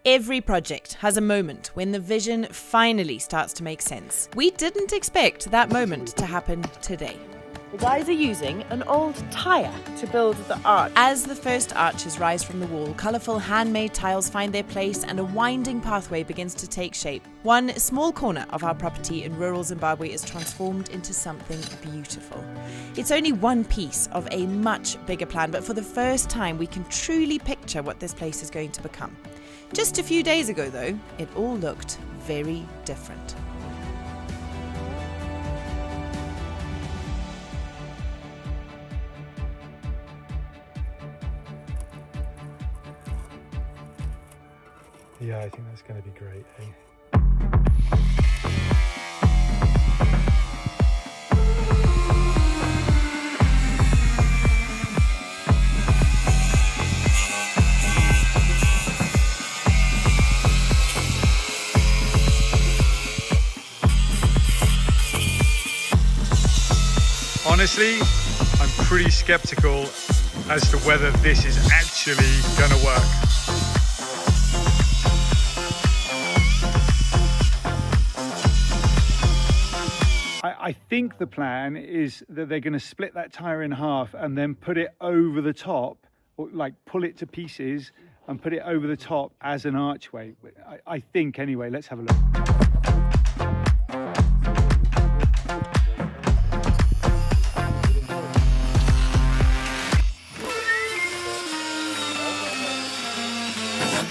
Every project has a moment when the vision finally starts to make sense. We didn't expect that moment to happen today. The guys are using an old tyre to build the arch. As the first arches rise from the wall, colourful handmade tiles find their place and a winding pathway begins to take shape. One small corner of our property in rural Zimbabwe is transformed into something beautiful. It's only one piece of a much bigger plan, but for the first time we can truly picture what this place is going to become. Just a few days ago though, it all looked very different. Yeah, I think that's going to be great, eh? Honestly, I'm pretty skeptical as to whether this is actually going to work. I think the plan is that they're going to split that tyre in half and then put it over the top, or like pull it to pieces and put it over the top as an archway. I think anyway. Let's have a look.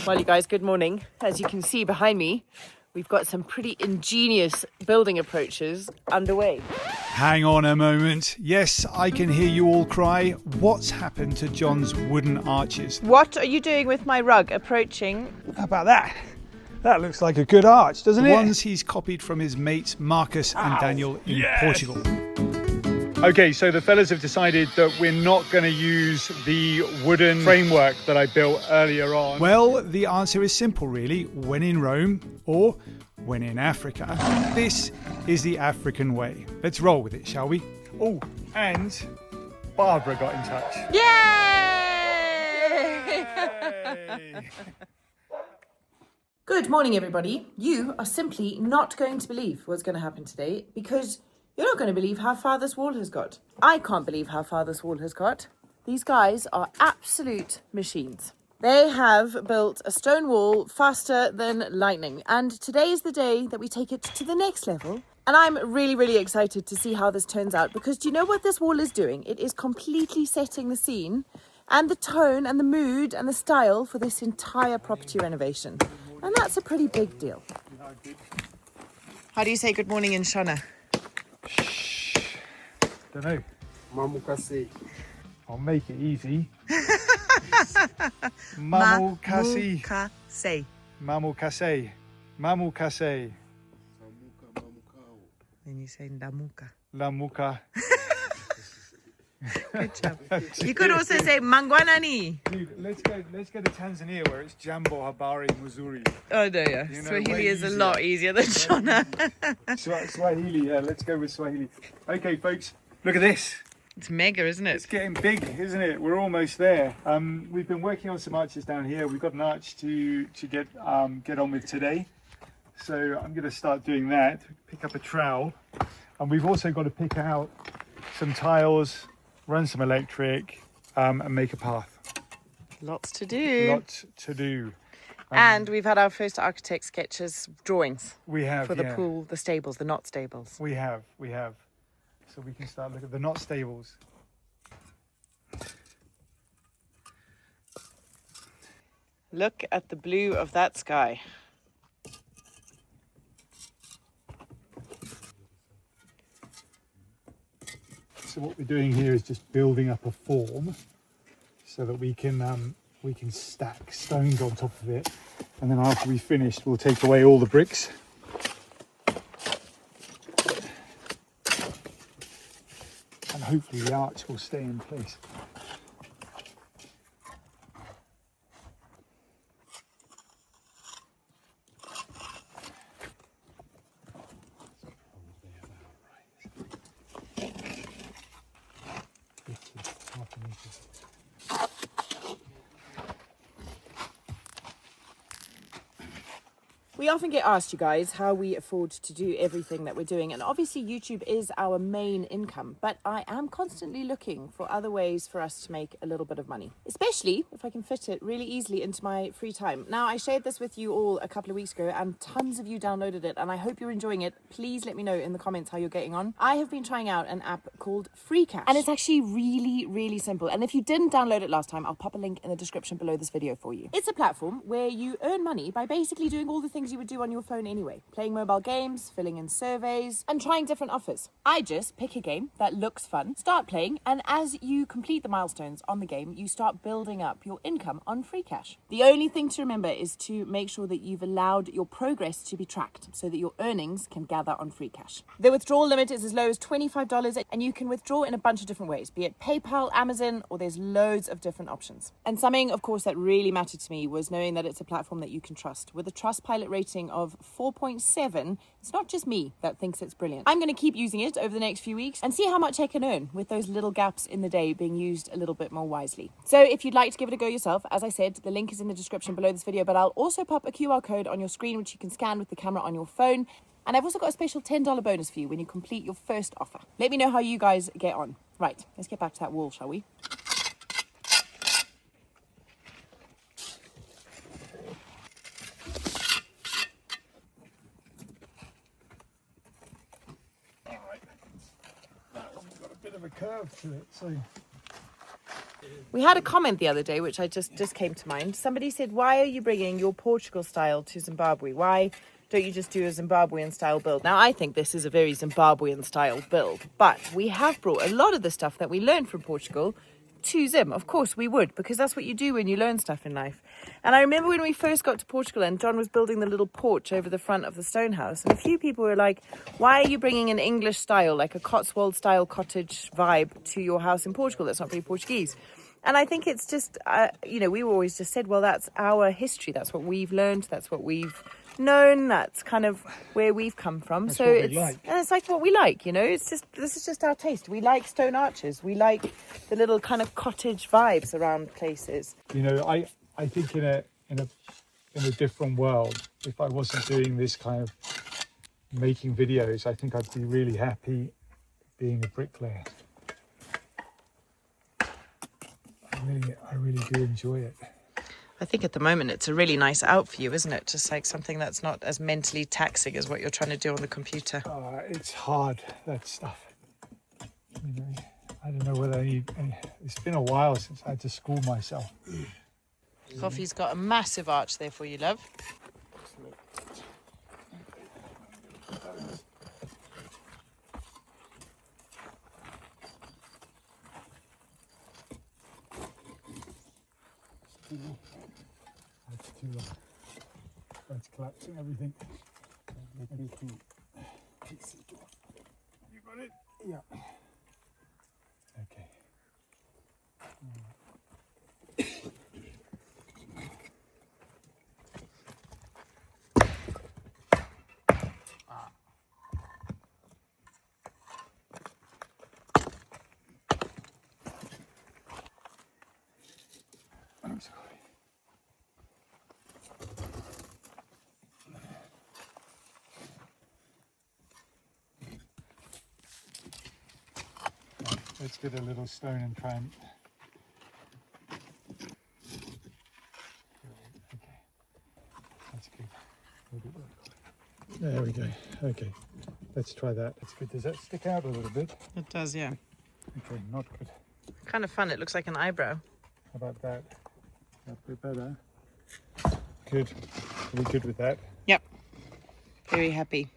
Well, you guys, good morning. As you can see behind me, we've got some pretty ingenious building approaches underway. Hang on a moment. Yes, I can hear you all cry. What's happened to John's wooden arches? What are you doing with my rug approaching? How about that? That looks like a good arch, doesn't it? The ones he's copied from his mates Marcus and Daniel in Portugal. Okay, so the fellas have decided that we're not going to use the wooden framework that I built earlier on. Well, the answer is simple, really. When in Rome, or when in Africa. This is the African way. Let's roll with it, shall we? Oh, and Barbara got in touch. Yay! Good morning, everybody. You are simply not going to believe what's going to happen today because you're not going to believe how far this wall has got. I can't believe how far this wall has got. These guys are absolute machines. They have built a stone wall faster than lightning. And today is the day that we take it to the next level. And I'm really, really excited to see how this turns out because do you know what this wall is doing? It is completely setting the scene and the tone and the mood and the style for this entire property renovation. And that's a pretty big deal. How do you say good morning in Shona? Don't know. Mamukase. I'll make it easy. Mamukase. Mamukase. Mamukase. Mamukase. Then you say ndamuka. Lamuka. Good job. You could also say mangwanani. Dude, let's go to Tanzania where it's Jambo, Habari, Muzuri. Oh no, yeah. You know, Swahili is way a lot easier than Shona. Swahili, yeah, let's go with Swahili. Okay, folks, look at this. It's mega, isn't it? It's getting big, isn't it? We're almost there. We've been working on some arches down here. We've got an arch to get on with today. So I'm going to start doing that, pick up a trowel. And we've also got to pick out some tiles, run some electric, and make a path. Lots to do. Lots to do. And we've had our first architect sketches, drawings. We have, for the pool, the stables, the knot stables. We have. So we can start looking at the knot stables. Look at the blue of that sky. So what we're doing here is just building up a form so that we can stack stones on top of it, and then after we've finished we'll take away all the bricks and hopefully the arch will stay in place. We often get asked, you guys, how we afford to do everything that we're doing. And obviously YouTube is our main income, but I am constantly looking for other ways for us to make a little bit of money, especially if I can fit it really easily into my free time. Now, I shared this with you all a couple of weeks ago and tons of you downloaded it and I hope you're enjoying it. Please let me know in the comments how you're getting on. I have been trying out an app called Free Cash and it's actually really, really simple. And if you didn't download it last time, I'll pop a link in the description below this video for you. It's a platform where you earn money by basically doing all the things you would do on your phone anyway. Playing mobile games, filling in surveys, and trying different offers. I just pick a game that looks fun, start playing, and as you complete the milestones on the game, you start building up your income on Free Cash. The only thing to remember is to make sure that you've allowed your progress to be tracked so that your earnings can gather on Free Cash. The withdrawal limit is as low as $25 and you can withdraw in a bunch of different ways, be it PayPal, Amazon, or there's loads of different options. And something, of course, that really mattered to me was knowing that it's a platform that you can trust. With a Trustpilot rating of 4.7, it's not just me that thinks it's brilliant. I'm going to keep using it over the next few weeks and see how much I can earn with those little gaps in the day being used a little bit more wisely. So if you'd like to give it a go yourself, as I said, the link is in the description below this video, but I'll also pop a QR code on your screen which you can scan with the camera on your phone. And I've also got a special $10 bonus for you when you complete your first offer. Let me know how you guys get on. Right, let's get back to that wall, shall we? Of a curve to it, so we had a comment the other day which I just came to mind. Somebody said, why are you bringing your Portugal style to Zimbabwe? Why don't you just do a Zimbabwean style build? Now I think this is a very Zimbabwean style build, but we have brought a lot of the stuff that we learned from Portugal to Zim. Of course we would, because that's what you do when you learn stuff in life. And I remember when we first got to Portugal and John was building the little porch over the front of the stone house, and a few people were like, why are you bringing an English style, like a Cotswold style cottage vibe to your house in Portugal? That's not very Portuguese. And I think it's just, we always just said, well, that's our history. That's what we've learned. That's what we've known. That's kind of where we've come from. That's so what it's we like. And it's like what we like, It's just, this is just our taste. We like stone arches. We like the little kind of cottage vibes around places. I think in a different world, if I wasn't doing this kind of making videos, I think I'd be really happy being a bricklayer. I really do enjoy it. I think at the moment it's a really nice out for you, isn't it? Just like something that's not as mentally taxing as what you're trying to do on the computer. It's hard, that stuff. I don't know whether I need any. It's been a while since I had to school myself. Coffee's got a massive arch there for you, love. That's too long. That's collapsing everything. You got it? Yeah. Okay. I'm sorry. Right, let's get a little stone and try and... Okay, that's good. There we go. Okay, let's try that. That's good. Does that stick out a little bit? It does, yeah. Okay, not good. Kind of fun. It looks like an eyebrow. How about that? That bit better. Good. Are we good with that? Yep. Very happy.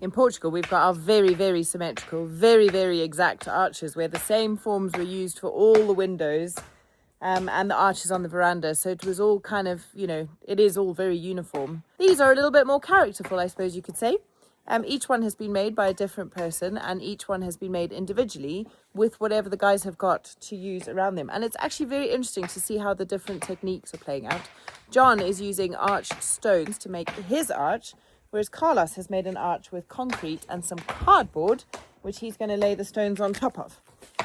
in Portugal, we've got our very, very symmetrical, very, very exact arches where the same forms were used for all the windows and the arches on the veranda. So it was all kind of, you know, it is all very uniform. These are a little bit more characterful, I suppose you could say. Each one has been made by a different person, and each one has been made individually with whatever the guys have got to use around them. And it's actually very interesting to see how the different techniques are playing out. John is using arched stones to make his arch, whereas Carlos has made an arch with concrete and some cardboard, which he's going to lay the stones on top of.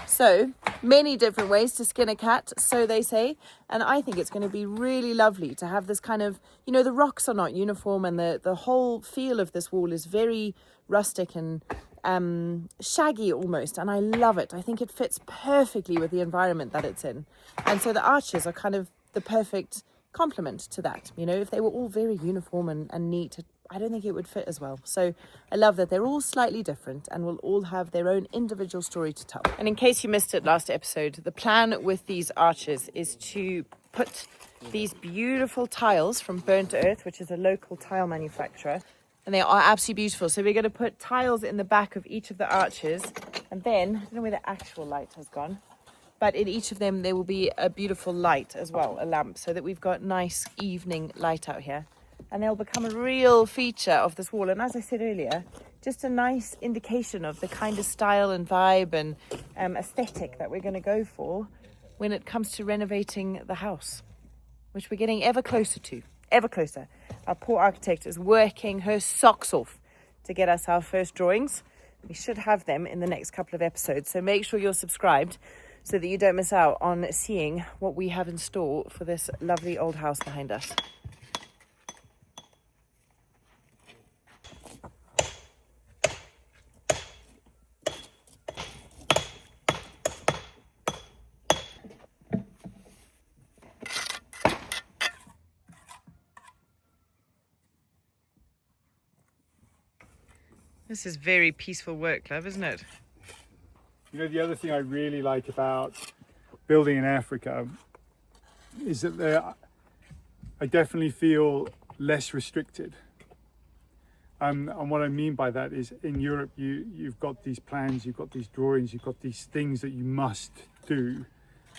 So many different ways to skin a cat, so they say. And I think it's going to be really lovely to have this kind of, you know, the rocks are not uniform, and the whole feel of this wall is very rustic and shaggy almost. And I love it. I think it fits perfectly with the environment that it's in. And so the arches are kind of the perfect complement to that. You know, if they were all very uniform and neat, I don't think it would fit as well. So I love that they're all slightly different and will all have their own individual story to tell. And in case you missed it last episode, the plan with these arches is to put these beautiful tiles from Burnt Earth, which is a local tile manufacturer, and they are absolutely beautiful. So we're going to put tiles in the back of each of the arches, and then, I don't know where the actual light has gone, but in each of them there will be a beautiful light as well, a lamp, so that we've got nice evening light out here. And they'll become a real feature of this wall. And as I said earlier, just a nice indication of the kind of style and vibe and aesthetic that we're going to go for when it comes to renovating the house, which we're getting ever closer to, ever closer. Our poor architect is working her socks off to get us our first drawings. We should have them in the next couple of episodes. So make sure you're subscribed so that you don't miss out on seeing what we have in store for this lovely old house behind us. This is very peaceful work, love, isn't it? You know, the other thing I really like about building in Africa is that I definitely feel less restricted. And what I mean by that is, in Europe, you've got these plans, you've got these drawings, you've got these things that you must do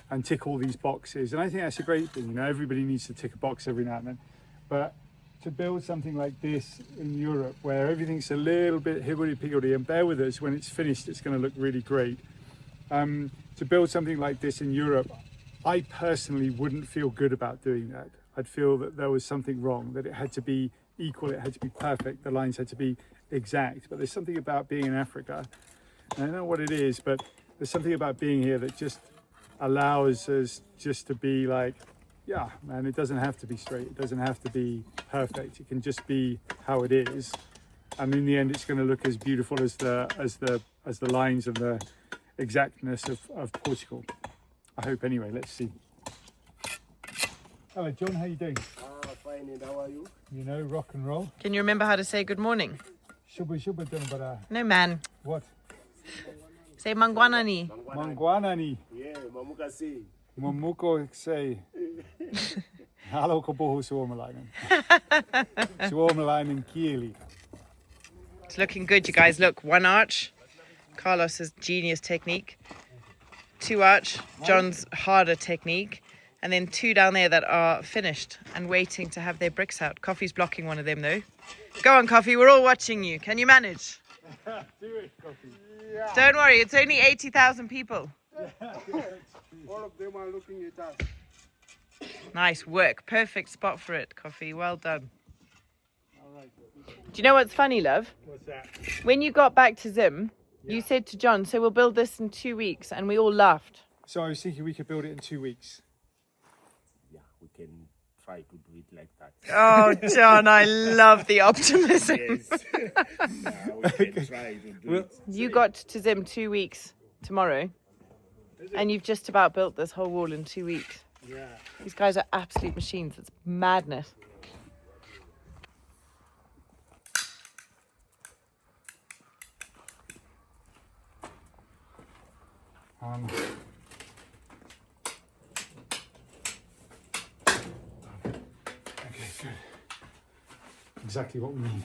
and tick all these boxes. And I think that's a great thing. You know, everybody needs to tick a box every now and then. But to build something like this in Europe, where everything's a little bit higgledy-piggledy, and bear with us, when it's finished, it's going to look really great. To build something like this in Europe, I personally wouldn't feel good about doing that. I'd feel that there was something wrong, that it had to be equal, it had to be perfect, the lines had to be exact. But there's something about being in Africa, and I don't know what it is, but there's something about being here that just allows us just to be like, yeah, man, it doesn't have to be straight, it doesn't have to be perfect, it can just be how it is. And in the end, it's going to look as beautiful as the lines and the exactness of Portugal. I hope anyway. Let's see. Hello, John. How you doing? Fine. And how are you? You know, rock and roll. Can you remember how to say good morning? Shuba done, No, man. What? Say mangwanani. Mangwanani. Yeah, Mamuka say. Mamuko say. Hallo kaboho suomalainen. Suomalainen kieli. It's looking good, you guys. Look, one arch, Carlos's genius technique. Two arch, John's harder technique. And then two down there that are finished and waiting to have their bricks out. Coffee's blocking one of them though. Go on, Coffee, we're all watching you. Can you manage? Do it, Coffee. Yeah. Don't worry, it's only 80,000 people. All of them are looking at us. Nice work. Perfect spot for it, Coffee. Well done. All right. Do you know what's funny, love? What's that? When you got back to Zim, you said to John, so we'll build this in 2 weeks, and we all laughed. So I was thinking we could build it in 2 weeks. Yeah, we can try to do it like that. Oh, John, I love the optimism. Yes. We can try to do it. You got to Zim 2 weeks tomorrow, and you've just about built this whole wall in 2 weeks. Yeah. These guys are absolute machines. It's madness. Okay, good. Exactly what we need.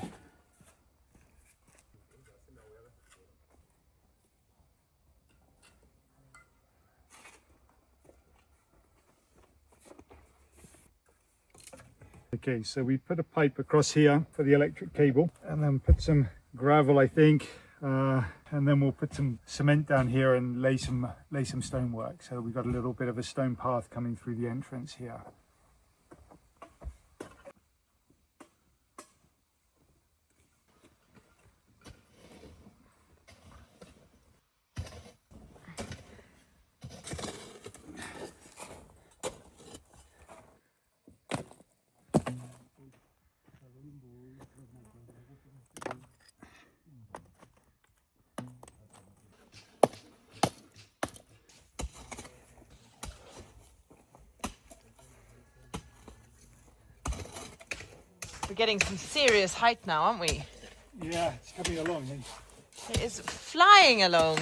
Okay, so we put a pipe across here for the electric cable, and then put some gravel, I think, and then we'll put some cement down here and lay some stonework. So we've got a little bit of a stone path coming through the entrance here. We're getting some serious height now, aren't we? Yeah, it's coming along. It is flying along.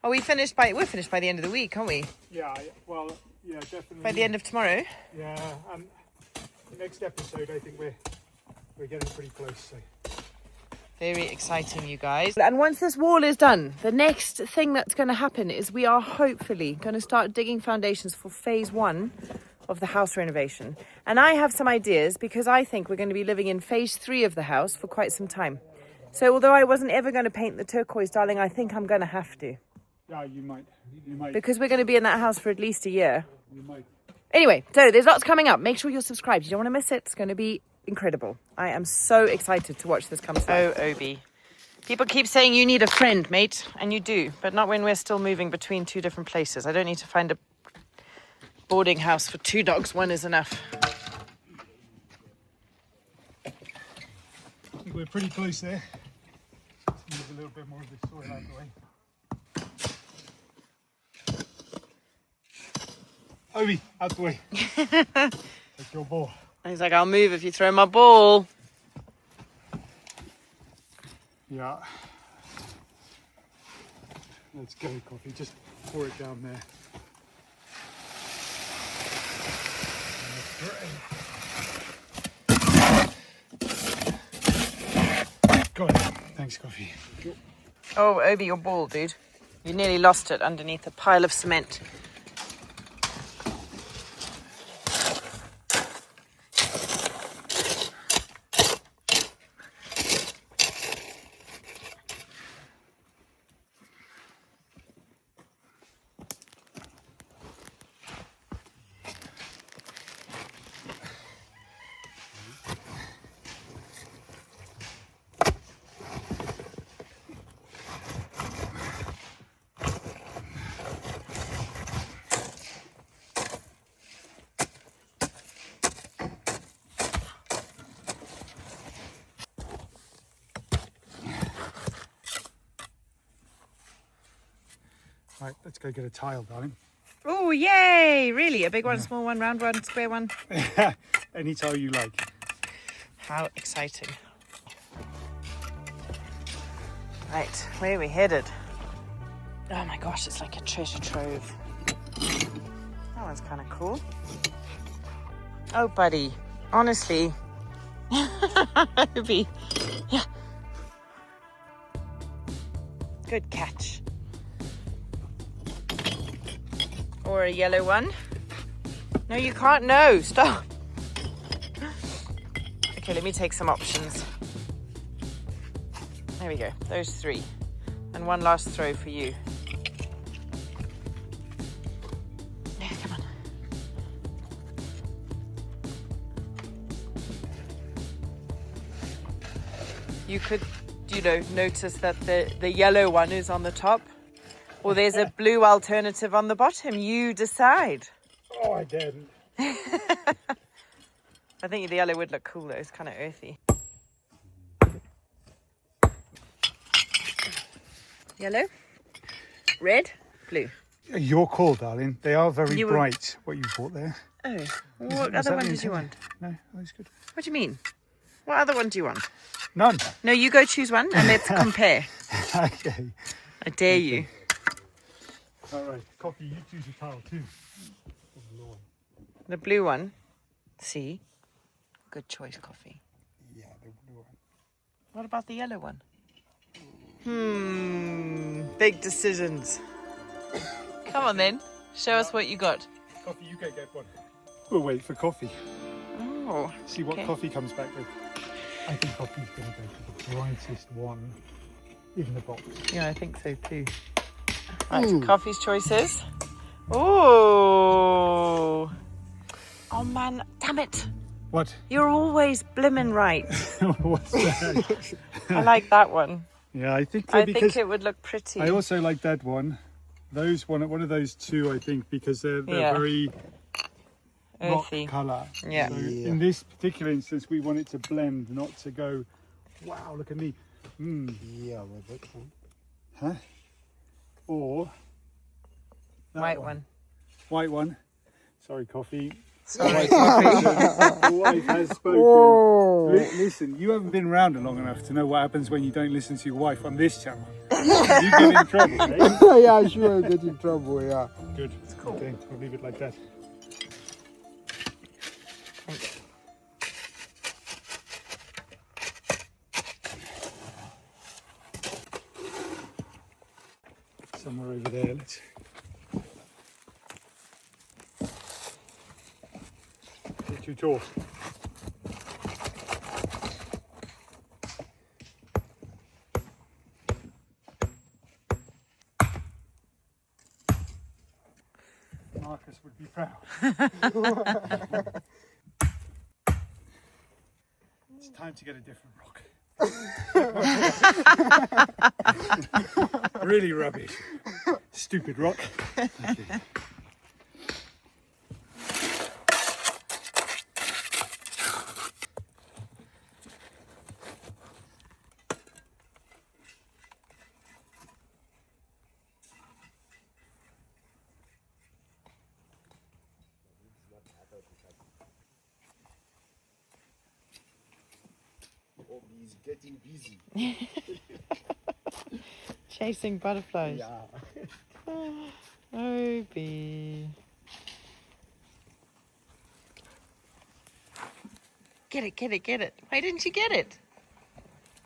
Are we finished by... We're finished by the end of the week, aren't we? Yeah, well, yeah, definitely. By the end of tomorrow? Yeah, the next episode, I think we're getting pretty close. So. Very exciting, you guys. And once this wall is done, the next thing that's going to happen is we are hopefully going to start digging foundations for phase 1 of the house renovation. And I have some ideas because I think we're going to be living in phase 3 of the house for quite some time. So although I wasn't ever going to paint the turquoise, darling, I think I'm going to have to. Yeah, you might. Because we're going to be in that house for at least a year. You might. Anyway, so there's lots coming up. Make sure you're subscribed. You don't want to miss it. It's going to be incredible. I am so excited to watch this come through. Oh, Obi. People keep saying you need a friend, mate. And you do. But not when we're still moving between 2 different places. I don't need to find a boarding house for 2 dogs. 1 is enough. I think we're pretty close there. Move a little bit more of the soil out of the way. Obi, out the way. Take your ball. He's like, I'll move if you throw my ball. Yeah. Let's go, Coffee. Just pour it down there. Got it. Thanks, Coffee. Oh, Obi, your ball, dude. You nearly lost it underneath a pile of cement. Right, let's go get a tile, darling. Oh, yay! Really? A big one, small one, round one, square one? Any tile you like. How exciting. Right, where are we headed? Oh my gosh, it's like a treasure trove. That one's kind of cool. Oh, buddy. Honestly. Obi. Yeah. Good catch. Or a yellow one. No, you can't. No, stop. Okay, let me take some options. There we go. Those 3. And one last throw for you. Yeah, come on. You could, notice that the yellow one is on the top. Or there's a blue alternative on the bottom. You decide. Oh, I didn't. I think the yellow would look cool though. It's kind of earthy. Yellow, red, blue. Your call, darling. They are very bright, what you bought there. Oh, what other one did you want? No, that's good. What do you mean? What other one do you want? None. No, you go choose one and let's compare. Okay. I dare you. All right, Coffee, you choose a tile too. The blue one. See? Good choice, Coffee. Yeah, the blue one. What about the yellow one? Big decisions. Come on then. Show us what you got. Coffee, you go get one. We'll wait for Coffee. Oh, Oh, See what coffee comes back with. I think coffee's going to go for the brightest one in the box. Yeah, I think so too. Right, so coffee's choices. Oh. Oh man, damn it. What? You're always blimmin' right. What's that? I like that one. Yeah, I think so, I think it would look pretty. I also like that one. One of those two, I think, because they're very earthy rock colour. Yeah. So in this particular instance, we want it to blend, not to go, wow, look at me. Yeah, well, that one. Huh? Or that white one. White one. Sorry, coffee. Sorry, coffee. The wife has spoken. Listen, you haven't been around long enough to know what happens when you don't listen to your wife on this channel. You get in trouble, eh? Yeah, sure, I get in trouble, yeah. Good. It's cool. Okay, we'll leave it like that. Thanks. Somewhere over there, let's... It's too tall. Marcus would be proud. It's time to get a different rock. Really rubbish. Stupid rock. Okay. He's getting busy. Chasing butterflies. Yeah. Obi. Get it, get it, get it. Why didn't you get it?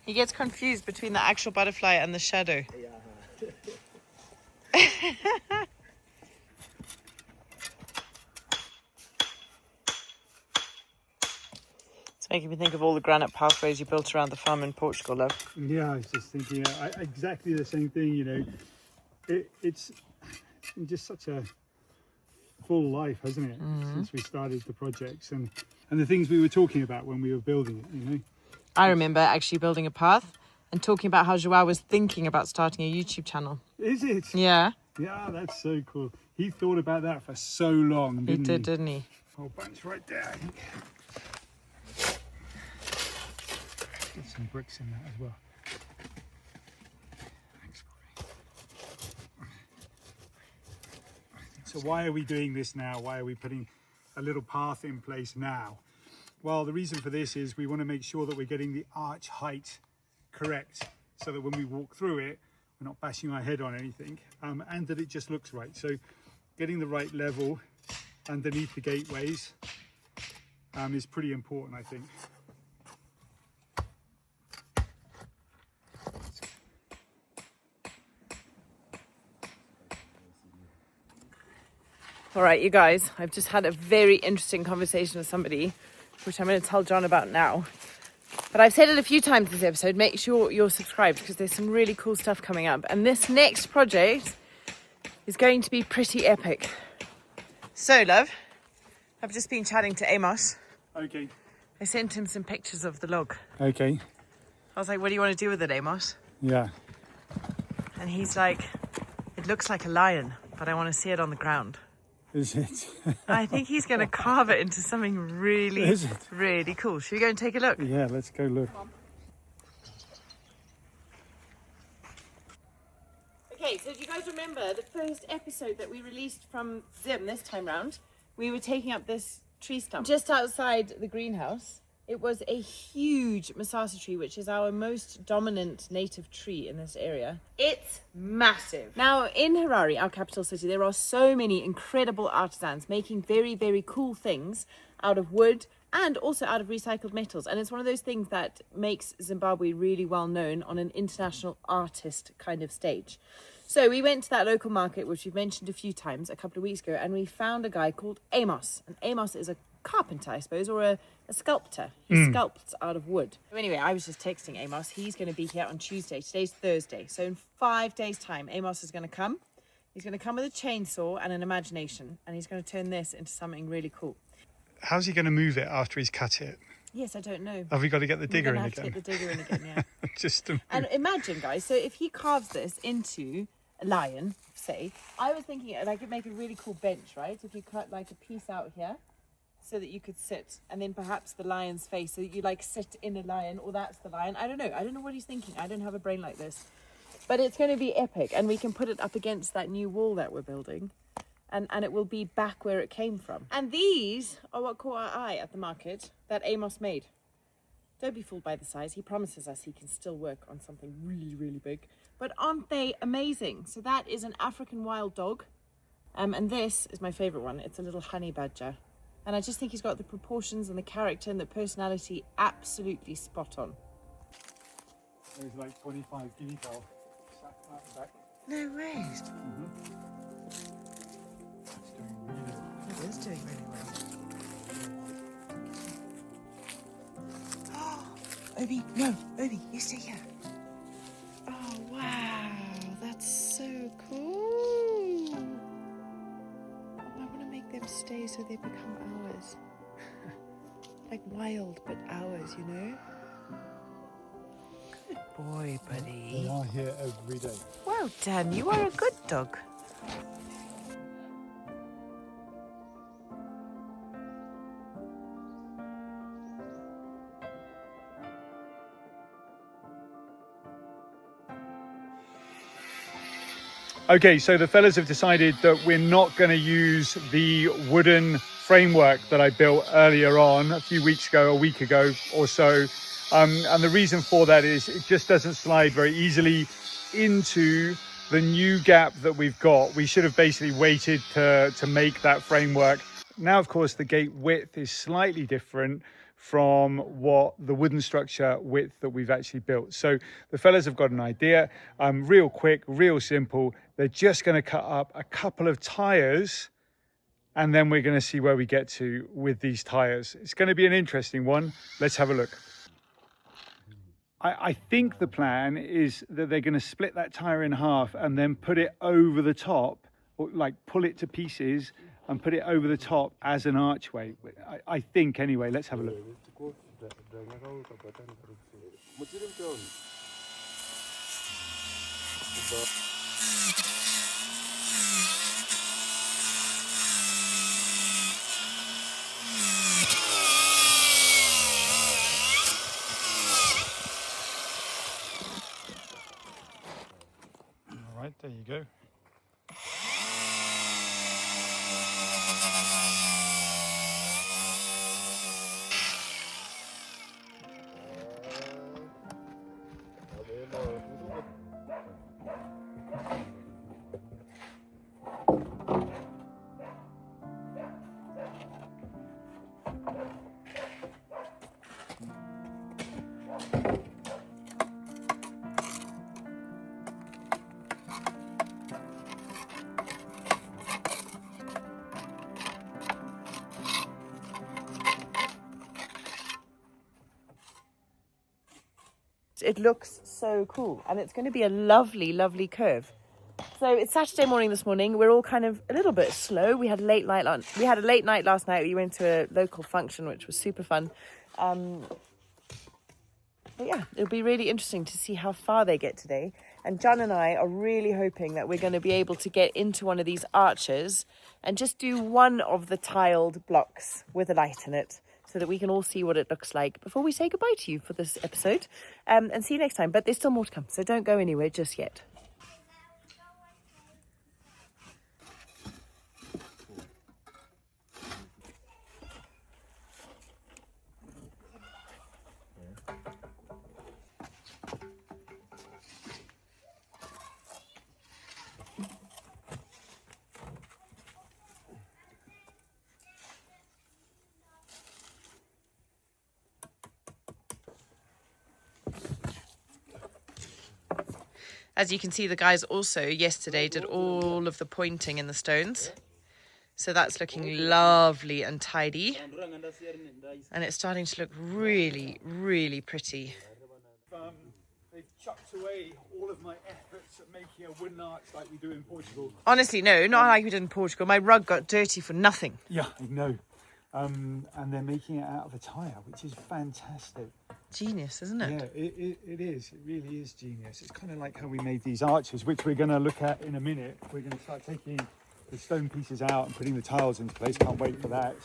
He gets confused between the actual butterfly and the shadow. Yeah. It's making me think of all the granite pathways you built around the farm in Portugal, love. Yeah, I was just thinking exactly the same thing, you know. It's just such a full life, hasn't it, since we started the projects and the things we were talking about when we were building it, you know. I remember actually building a path and talking about how Joao was thinking about starting a YouTube channel. Is it? Yeah. Yeah, that's so cool. He thought about that for so long, didn't he? He did, didn't he? Whole bunch right there, I think. Get some bricks in that as well. Thanks, Corey. So why are we doing this now? Why are we putting a little path in place now? Well, the reason for this is we want to make sure that we're getting the arch height correct so that when we walk through it, we're not bashing our head on anything, and that it just looks right. So getting the right level underneath the gateways is pretty important, I think. All right, you guys, I've just had a very interesting conversation with somebody, which I'm going to tell John about now. But I've said it a few times this episode, make sure you're subscribed because there's some really cool stuff coming up. And this next project is going to be pretty epic. So, love, I've just been chatting to Amos. Okay. I sent him some pictures of the log. Okay. I was like, what do you want to do with it, Amos? Yeah. And he's like, it looks like a lion, but I want to see it on the ground. Is it? I think he's going to carve it into something really, Is it? really cool. Should we go and take a look? Yeah, let's go look. Okay, so do you guys remember the first episode that we released from Zim this time round? We were taking up this tree stump just outside the greenhouse. It was a huge Misasa tree, which is our most dominant native tree in this area. It's massive. Now, in Harare, our capital city, there are so many incredible artisans making very, very cool things out of wood and also out of recycled metals. And it's one of those things that makes Zimbabwe really well known on an international artist kind of stage. So we went to that local market, which we've mentioned a few times a couple of weeks ago, and we found a guy called Amos. And Amos is a carpenter, I suppose, or a sculptor. He sculpts out of wood. So anyway, I was just texting Amos. He's going to be here on Tuesday. Today's Thursday. So in 5 days' time, Amos is going to come. He's going to come with a chainsaw and an imagination, and he's going to turn this into something really cool. How's he going to move it after he's cut it? Yes, I don't know. Have we got to get the digger in We're again? going to have to get the digger in again, yeah. Just to And imagine, guys, so if he carves this into a lion, say, I was thinking like it'd make a really cool bench, right? If you cut like a piece out here so that you could sit, and then perhaps the lion's face, so that you like sit in a lion, or that's the lion. I don't know what he's thinking. I don't have a brain like this. But it's going to be epic, and we can put it up against that new wall that we're building, and it will be back where it came from. And these are what caught our eye at the market that Amos made. Don't be fooled by the size. He promises us he can still work on something really, really big. But aren't they amazing? So that is an African wild dog. And this is my favourite one. It's a little honey badger. And I just think he's got the proportions and the character and the personality absolutely spot on. There's like 25 guinea fowl sat out the back. No way. It's doing really well. It is doing really well. Obi, no, Obi, you stay here. Oh, wow, that's so cool. Oh, I want to make them stay so they become ours. Like wild, but ours, you know? Good boy, buddy. They are here every day. Well done, you are a good dog. Okay, so the fellas have decided that we're not going to use the wooden framework that I built earlier on a few weeks ago, a week ago or so. And the reason for that is it just doesn't slide very easily into the new gap that we've got. We should have basically waited to make that framework. Now, of course, the gate width is slightly different from what the wooden structure width that we've actually built. So the fellas have got an idea, real quick, real simple. They're just going to cut up a couple of tires, and then we're going to see where we get to with these tires. It's going to be an interesting one. Let's have a look. I think the plan is that they're going to split that tire in half and then put it over the top, or like pull it to pieces and put it over the top as an archway. I think anyway. Let's have a look. All right, there you go. It looks so cool, and it's going to be a lovely, lovely curve. So it's Saturday morning this morning. We're all kind of a little bit slow. We had a late night last night. We went to a local function, which was super fun. But yeah, it'll be really interesting to see how far they get today. And John and I are really hoping that we're going to be able to get into one of these arches and just do one of the tiled blocks with a light in it, so that we can all see what it looks like before we say goodbye to you for this episode. And see you next time. But there's still more to come, so don't go anywhere just yet. As you can see, the guys also yesterday did all of the pointing in the stones. So that's looking lovely and tidy. And it's starting to look really, really pretty. They've chucked away all of my efforts at making a wooden arch like we do in Portugal. Honestly, no, not like we did in Portugal. My rug got dirty for nothing. Yeah, I know. And they're making it out of a tyre, which is fantastic. Genius, isn't it? Yeah, it is. It really is genius. It's kind of like how we made these arches, which we're going to look at in a minute. We're going to start taking the stone pieces out and putting the tiles into place. Can't wait for that.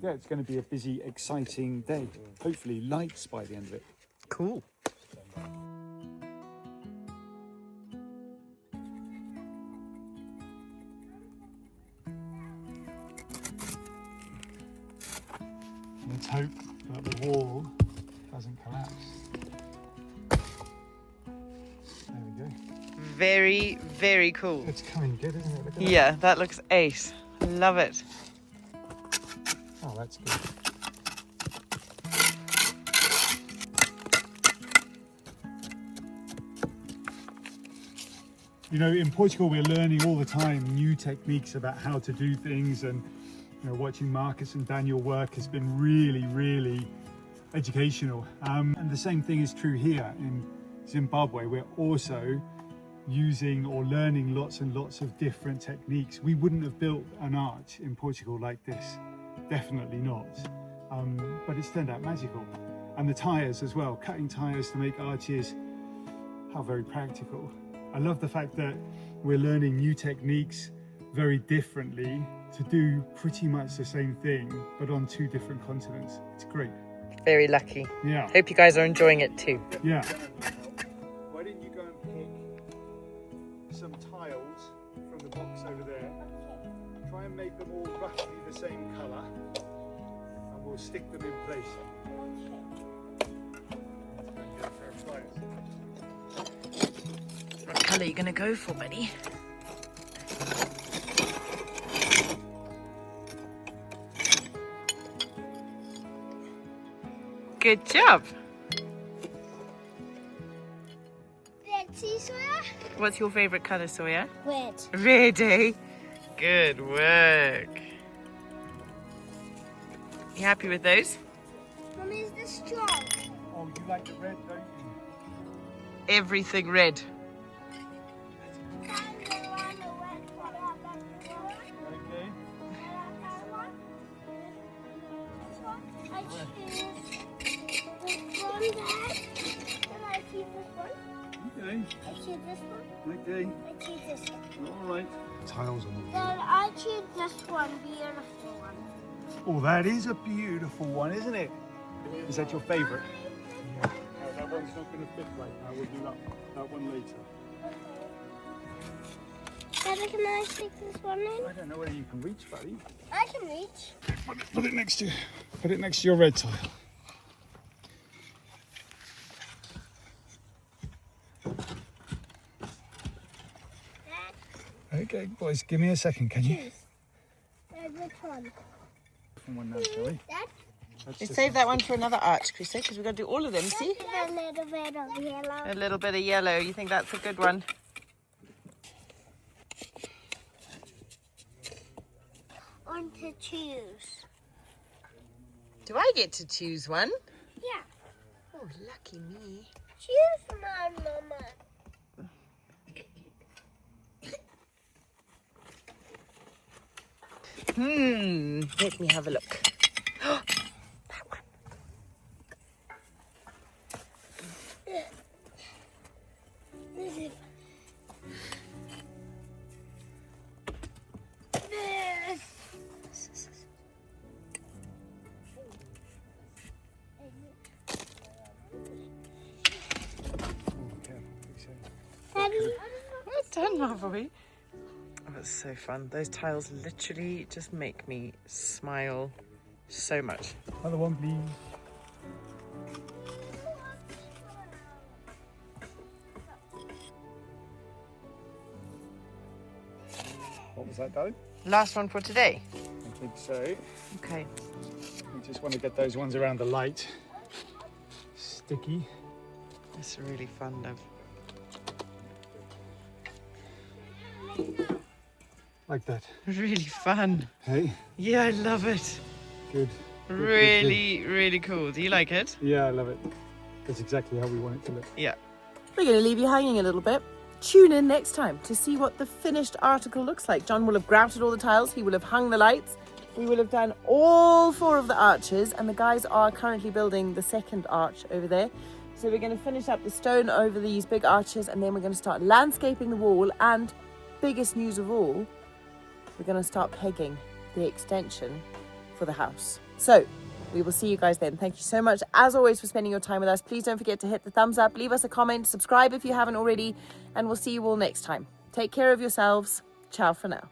Yeah, it's going to be a busy, exciting day. Hopefully lights by the end of it. Cool. Let's hope that the wall doesn't collapse. There we go. Very, very cool. It's coming good, isn't it? Look at Yeah, that looks ace. Love it. Oh, that's good. You know, in Portugal, we're learning all the time new techniques about how to do things, and you know, watching Marcus and Daniel work has been really, really educational. And the same thing is true here in Zimbabwe. We're also using or learning lots and lots of different techniques. We wouldn't have built an arch in Portugal like this, definitely not. But it's turned out magical. And the tyres as well, cutting tyres to make arches, how very practical. I love the fact that we're learning new techniques very differently to do pretty much the same thing, but on two different continents. It's great. Very lucky. Yeah. Hope you guys are enjoying it too. Yeah. Why didn't you go and pick some tiles from the box over there? Try and make them all roughly the same colour, and we'll stick them in place. What colour are you going to go for, buddy? Good job. What's your favourite colour, Sawyer? Red. Red, eh? Good work. You happy with those? Mum, is this strong? Oh, you like the red, don't you? Everything red. Okay. I choose this one, Dad. Then I choose this one. Okay. I choose this one. Okay. I choose this one. All right. Tiles on the Then wall. I choose this one, beautiful one. Oh, that is a beautiful one, isn't it? Is that your favourite? Yeah. That one's not going to fit right now. We'll do that one later. Daddy, can I stick this one in? I don't know whether you can reach, buddy. I can reach. Put it next to your red tile. Dad, Okay, boys, give me a second, can you? choose. Dad, which one? One now, shall we? Dad? Let's save that one for another arch, Chrissy, because we've got to do all of them, see? A little bit of yellow. A little bit of yellow. You think that's a good one? One to choose. Do I get to choose one? Yeah. Oh, lucky me. Choose mine, Mama. Let me have a look. That one. This is... This. Daddy, Well done, my boy. Oh, it's so fun. Those tiles literally just make me smile so much. Another one, please. What was that, darling? Last one for today. I think so. Okay. We just want to get those ones around the light. Sticky. It's really fun, love. like that. Really fun. Hey, Yeah, I love it. good. Really, really cool. Do you like it? Yeah, I love it. That's exactly how we want it to look. Yeah. We're going to leave you hanging a little bit. Tune in next time to see what the finished article looks like. John will have grouted all the tiles. He will have hung the lights. We will have done all 4 of the arches, and the guys are currently building the second arch over there. So we're going to finish up the stone over these big arches, and then we're going to start landscaping the wall, and biggest news of all, we're going to start pegging the extension for the house. So we will see you guys then. Thank you so much, as always, for spending your time with us. Please don't forget to hit the thumbs up, leave us a comment, subscribe if you haven't already, and we'll see you all next time. Take care of yourselves. Ciao for now.